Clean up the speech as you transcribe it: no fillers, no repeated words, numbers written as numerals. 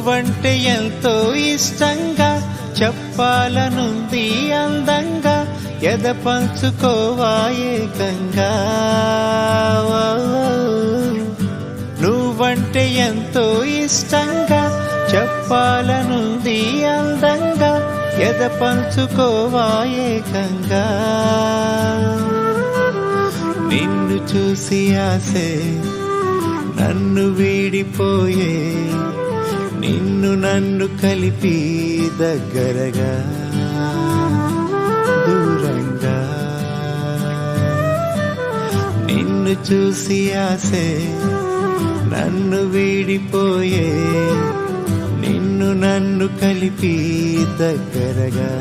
నువ్వంటే ఎంతో ఇష్టంగా చెప్పాలనుంది అందంగా ఎద పంచుకోవా ఏకంగా నువ్వంటే ఎంతో ఇష్టంగా చెప్పాలనుంది అందంగా ఎద పంచుకోవా ఏకంగా నిన్ను చూసి ఆసే నన్ను వీడిపోయే నిన్ను నన్ను కలిపి దగ్గరగా దూరంగా నిన్ను చూసి ఆసే నన్ను వీడిపోయే నిన్ను నన్ను కలిపి దగ్గరగా